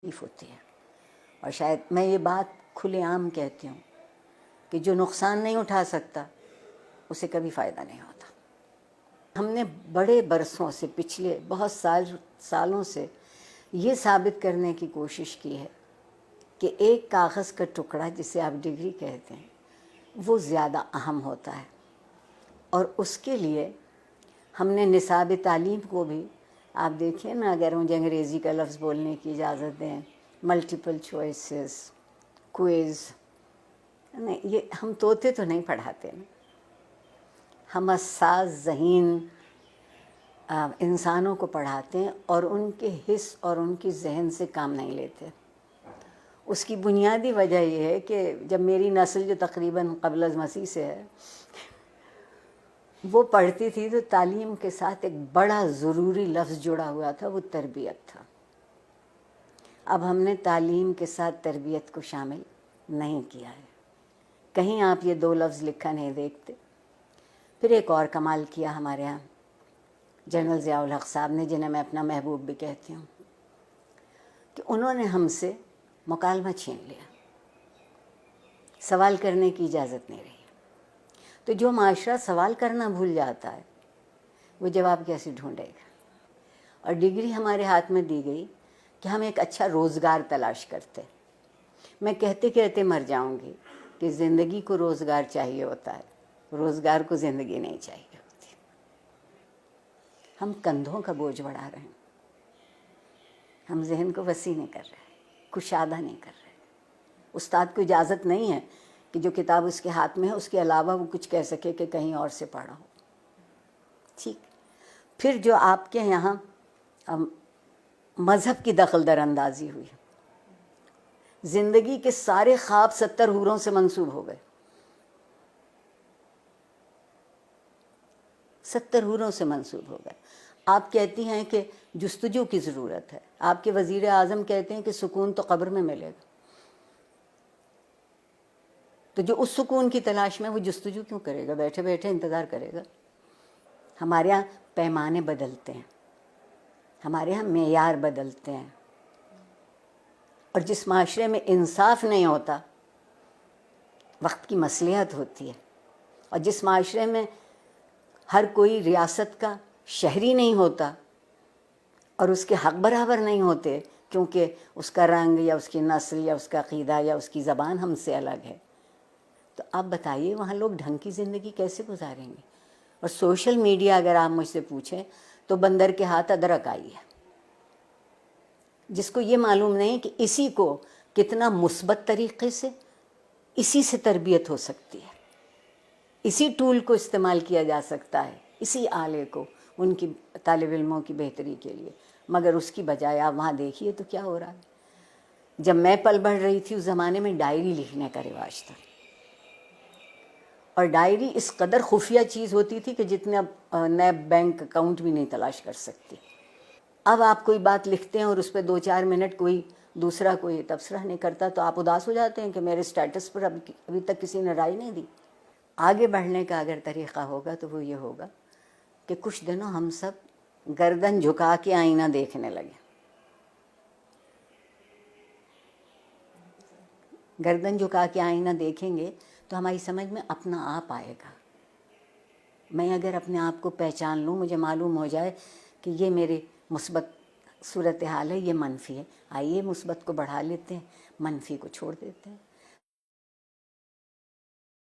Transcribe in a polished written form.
تکلیف ہوتی ہے. اور شاید میں یہ بات کھلے عام کہتی ہوں کہ جو نقصان نہیں اٹھا سکتا اسے کبھی فائدہ نہیں ہوتا. ہم نے بڑے برسوں سے، پچھلے بہت سالوں سے یہ ثابت کرنے کی کوشش کی ہے کہ ایک کاغذ کا ٹکڑا جسے آپ ڈگری کہتے ہیں وہ زیادہ اہم ہوتا ہے. اور اس کے لیے ہم نے نصاب تعلیم کو بھی، آپ دیکھیں نا، اگر مجھے انگریزی کا لفظ بولنے کی اجازت دیں، ملٹیپل چوائسز، کوئز، نہیں، یہ ہم طوطے تو نہیں پڑھاتے نا، ہم حساس ذہین انسانوں کو پڑھاتے ہیں اور ان کے حس اور ان کی ذہن سے کام نہیں لیتے. اس کی بنیادی وجہ یہ ہے کہ جب میری نسل جو تقریباً قبل از مسیح سے ہے وہ پڑھتی تھی تو تعلیم کے ساتھ ایک بڑا ضروری لفظ جڑا ہوا تھا، وہ تربیت تھا. اب ہم نے تعلیم کے ساتھ تربیت کو شامل نہیں کیا ہے. کہیں آپ یہ دو لفظ لکھا نہیں دیکھتے. پھر ایک اور کمال کیا ہمارے ہاں جنرل ضیاء الحق صاحب نے، جنہیں میں اپنا محبوب بھی کہتی ہوں، کہ انہوں نے ہم سے مکالمہ چھین لیا، سوال کرنے کی اجازت نہیں رہی. تو جو معاشرہ سوال کرنا بھول جاتا ہے وہ جواب کیسے ڈھونڈے گا؟ اور ڈگری ہمارے ہاتھ میں دی گئی کہ ہم ایک اچھا روزگار تلاش کرتے. میں کہتے کہتے مر جاؤں گی کہ زندگی کو روزگار چاہیے ہوتا ہے، روزگار کو زندگی نہیں چاہیے ہوتی. ہم کندھوں کا بوجھ بڑھا رہے ہیں، ہم ذہن کو وسیع نہیں کر رہے، کشادہ نہیں کر رہے. استاد کو اجازت نہیں ہے کہ جو کتاب اس کے ہاتھ میں ہے اس کے علاوہ وہ کچھ کہہ سکے کہ کہیں اور سے پڑھا ہو. ٹھیک. پھر جو آپ کے یہاں مذہب کی دخل در اندازی ہوئی، زندگی کے سارے خواب 70 حوروں سے منسوب ہو گئے. 70 حوروں سے منسوب ہو گئے. آپ کہتی ہیں کہ جستجو کی ضرورت ہے، آپ کے وزیر اعظم کہتے ہیں کہ سکون تو قبر میں ملے گا. تو جو اس سکون کی تلاش میں، وہ جستجو کیوں کرے گا؟ بیٹھے بیٹھے انتظار کرے گا. ہمارے یہاں پیمانے بدلتے ہیں، ہمارے یہاں معیار بدلتے ہیں. اور جس معاشرے میں انصاف نہیں ہوتا وقت کی مصلحت ہوتی ہے، اور جس معاشرے میں ہر کوئی ریاست کا شہری نہیں ہوتا اور اس کے حق برابر نہیں ہوتے کیونکہ اس کا رنگ یا اس کی نسل یا اس کا عقیدہ یا اس کی زبان ہم سے الگ ہے، تو آپ بتائیے وہاں لوگ ڈھنگ کی زندگی کیسے گزاریں گے؟ اور سوشل میڈیا اگر آپ مجھ سے پوچھیں تو بندر کے ہاتھ ادرک آئی ہے. جس کو یہ معلوم نہیں کہ اسی کو کتنا مثبت طریقے سے، اسی سے تربیت ہو سکتی ہے، اسی ٹول کو استعمال کیا جا سکتا ہے، اسی آلے کو ان کی طالب علموں کی بہتری کے لیے. مگر اس کی بجائے آپ وہاں دیکھیے تو کیا ہو رہا ہے. جب میں پل بڑھ رہی تھی اس زمانے میں ڈائری لکھنے کا رواج تھا، اور ڈائری اس قدر خفیہ چیز ہوتی تھی کہ جتنے اب نیب بینک اکاؤنٹ بھی نہیں تلاش کر سکتی. اب آپ کوئی بات لکھتے ہیں اور اس پہ 2-4 منٹ کوئی دوسرا کوئی تبصرہ نہیں کرتا تو آپ اداس ہو جاتے ہیں کہ میرے سٹیٹس پر ابھی تک کسی نے رائے نہیں دی. آگے بڑھنے کا اگر طریقہ ہوگا تو وہ یہ ہوگا کہ کچھ دنوں ہم سب گردن جھکا کے آئینہ دیکھنے لگے. گردن جھکا کے آئینہ دیکھیں گے تو ہماری سمجھ میں اپنا آپ آئے گا. میں اگر اپنے آپ کو پہچان لوں، مجھے معلوم ہو جائے کہ یہ میرے مثبت صورتحال ہے، یہ منفی ہے، آئیے مثبت کو بڑھا لیتے ہیں، منفی کو چھوڑ دیتے ہیں.